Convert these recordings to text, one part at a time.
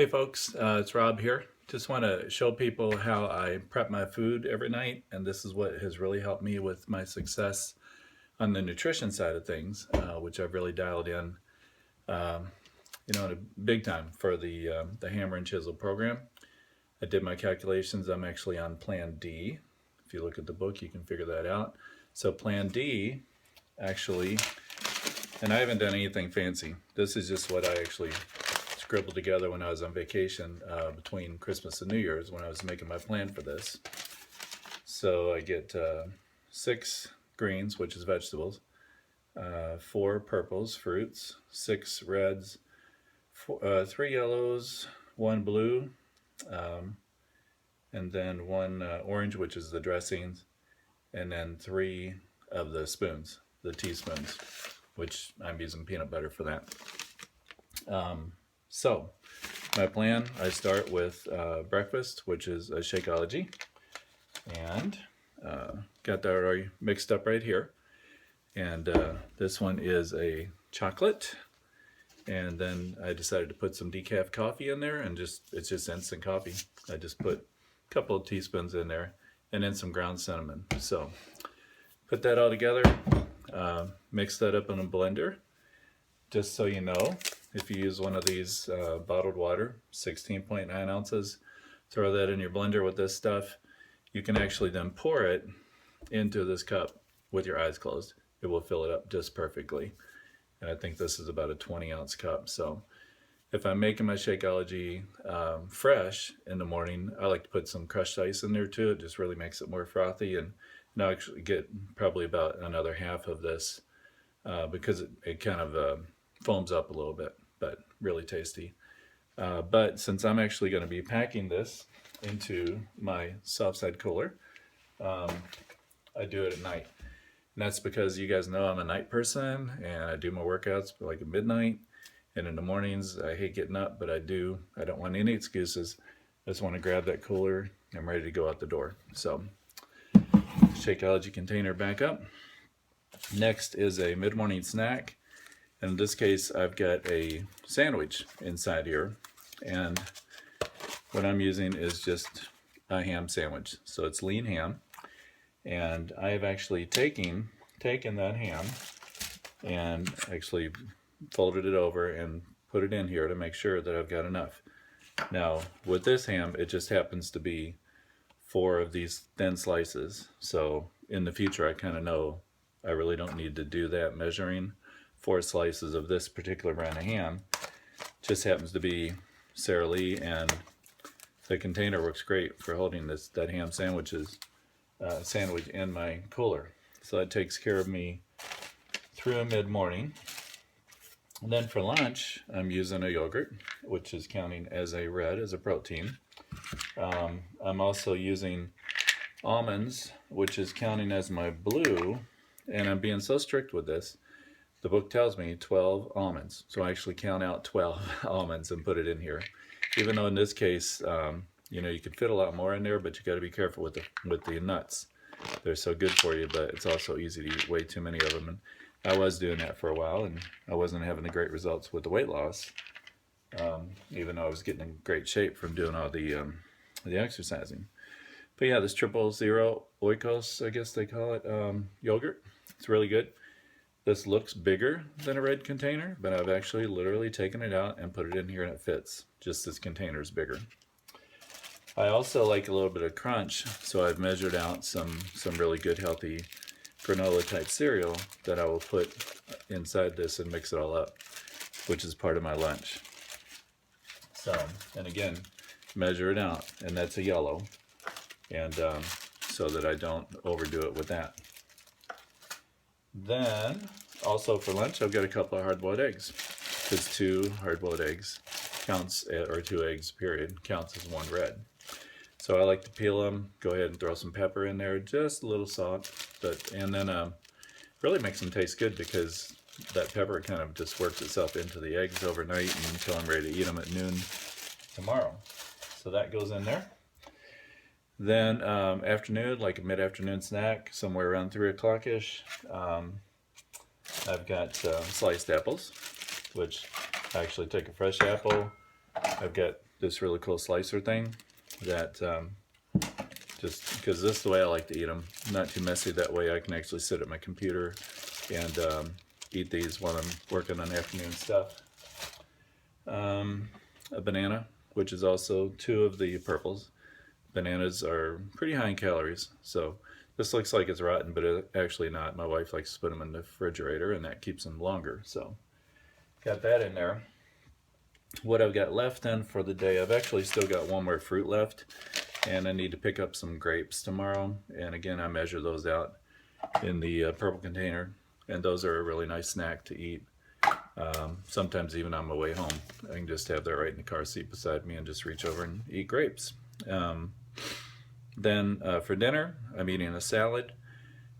Hey folks, it's Rob here. Just want to show people how I prep my food every night, and this is what has really helped me with my success on the nutrition side of things, which I've really dialed in, um, in a big time for the Hammer and Chisel program. I did my calculations. I'm actually on Plan D. If you look at the book, you can figure that out. So Plan D, actually, and I haven't done anything fancy. This is just what I actually scribbled together when I was on vacation between Christmas and New Year's when I was making my plan for this. So I get 6 greens, which is vegetables, 4 purples, fruits, 6 reds, 3 yellows, 1 blue, and then 1 orange, which is the dressings, and then 3 of the spoons, the teaspoons, which I'm using peanut butter for that. So my plan, I start with breakfast, which is a Shakeology, and got that already mixed up right here. And this one is a chocolate, and then I decided to put some decaf coffee in there, and it's just instant coffee. I just put a couple of teaspoons in there, and then some ground cinnamon. So put that all together, mix that up in a blender. Just so you know, if you use one of these bottled water, 16.9 ounces, throw that in your blender with this stuff. You can actually then pour it into this cup with your eyes closed. It will fill it up just perfectly. And I think this is about a 20-ounce cup. So if I'm making my Shakeology fresh in the morning, I like to put some crushed ice in there too. It just really makes it more frothy. And I'll actually get probably about another half of this because it kind of foams up a little bit, but really tasty. But since I'm actually going to be packing this into my soft side cooler, I do it at night. And that's because you guys know I'm a night person and I do my workouts like at midnight. And in the mornings, I hate getting up, but I do. I don't want any excuses. I just want to grab that cooler. I'm ready to go out the door. So Shakeology container back up. Next is a mid-morning snack. In this case, I've got a sandwich inside here, and what I'm using is just a ham sandwich. So it's lean ham, and I have actually taken that ham and actually folded it over and put it in here to make sure that I've got enough. Now, with this ham, it just happens to be 4 of these thin slices. So in the future, I kind of know I really don't need to do that measuring. 4 slices of this particular brand of ham. Just happens to be Sara Lee, and the container works great for holding that ham sandwich in my cooler. So that takes care of me through mid-morning. And then for lunch, I'm using a yogurt, which is counting as a red, as a protein. I'm also using almonds, which is counting as my blue, and I'm being so strict with this. The book tells me 12 almonds, so I actually count out 12 almonds and put it in here. Even though in this case, you could fit a lot more in there, but you got to be careful with the nuts. They're so good for you, but it's also easy to eat way too many of them. And I was doing that for a while, and I wasn't having the great results with the weight loss, even though I was getting in great shape from doing all the exercising. But yeah, this 000 Oikos, I guess they call it, yogurt. It's really good. This looks bigger than a red container, but I've actually literally taken it out and put it in here and it fits. Just this container is bigger. I also like a little bit of crunch, so I've measured out some really good healthy granola type cereal that I will put inside this and mix it all up, which is part of my lunch. So, and again, measure it out, and that's a yellow, and so that I don't overdo it with that. Then, also for lunch, I've got a couple of hard-boiled eggs, because 2 hard-boiled eggs counts, or 2 eggs, period, counts as 1 red. So I like to peel them, go ahead and throw some pepper in there, just a little salt, and then really makes them taste good because that pepper kind of just works itself into the eggs overnight until I'm ready to eat them at noon tomorrow. So that goes in there. Then afternoon, like a mid-afternoon snack, somewhere around 3 o'clock-ish, I've got sliced apples, which I actually take a fresh apple. I've got this really cool slicer thing that just because this is the way I like to eat them. Not too messy, that way I can actually sit at my computer and eat these while I'm working on afternoon stuff. A banana, which is also 2 of the purples. Bananas are pretty high in calories, so this looks like it's rotten, but it's actually not. My wife likes to put them in the refrigerator, and that keeps them longer, so got that in there. What I've got left then for the day, I've actually still got 1 more fruit left, and I need to pick up some grapes tomorrow, and again I measure those out in the purple container, and those are a really nice snack to eat. Sometimes even on my way home, I can just have that right in the car seat beside me and just reach over and eat grapes. Then for dinner, I'm eating a salad,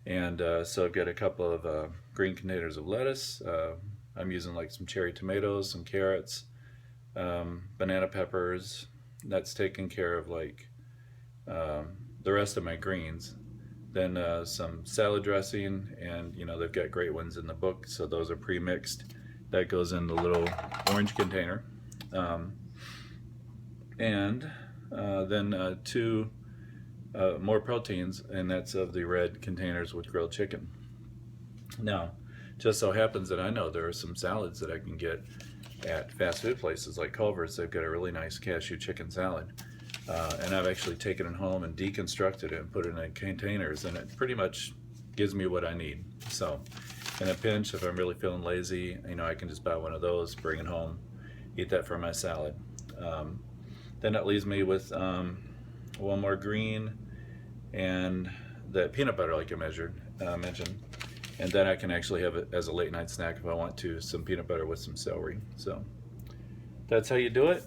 and so I've got a couple of green containers of lettuce. I'm using like some cherry tomatoes, some carrots, banana peppers. That's taking care of like the rest of my greens. Then some salad dressing, and you know they've got great ones in the book, so those are pre-mixed. That goes in the little orange container. And then 2 more proteins, and that's of the red containers with grilled chicken. Now, just so happens that I know there are some salads that I can get at fast food places like Culver's. They've got a really nice cashew chicken salad. And I've actually taken it home and deconstructed it and put it in containers, and it pretty much gives me what I need. So in a pinch, if I'm really feeling lazy, you know, I can just buy one of those, bring it home, eat that for my salad. Then that leaves me with 1 more green and the peanut butter like I mentioned. And then I can actually have it as a late night snack if I want to, some peanut butter with some celery. So that's how you do it.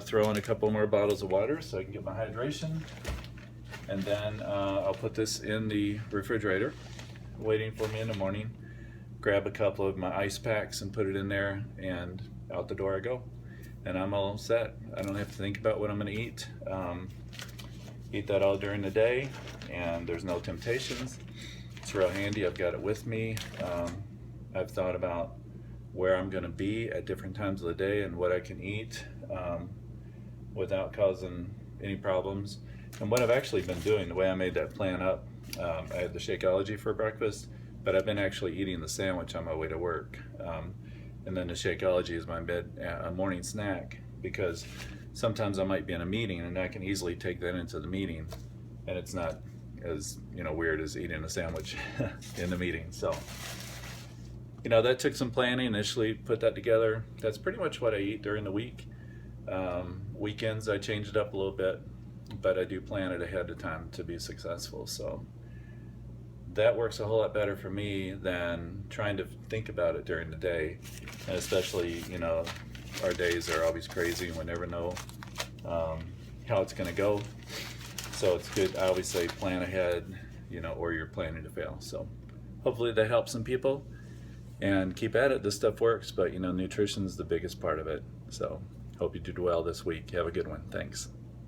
Throw in a couple more bottles of water so I can get my hydration. And then I'll put this in the refrigerator, waiting for me in the morning. Grab a couple of my ice packs and put it in there, and out the door I go. And I'm all set. I don't have to think about what I'm gonna eat. Eat that all during the day, and there's no temptations. It's real handy. I've got it with me. I've thought about where I'm going to be at different times of the day and what I can eat without causing any problems. And what I've actually been doing, the way I made that plan up, I had the Shakeology for breakfast, but I've been actually eating the sandwich on my way to work. And then the Shakeology is my morning snack, because sometimes I might be in a meeting and I can easily take that into the meeting, and it's not as weird as eating a sandwich in the meeting. So that took some planning. Initially put that together. That's pretty much what I eat during the week. Weekends I change it up a little bit, but I do plan it ahead of time to be successful. So that works a whole lot better for me than trying to think about it during the day. And especially our days are always crazy, and we never know how it's going to go. So it's good. I always say plan ahead, or you're planning to fail. So hopefully that helps some people, and keep at it. This stuff works, but nutrition's the biggest part of it. So hope you did well this week. Have a good one. Thanks.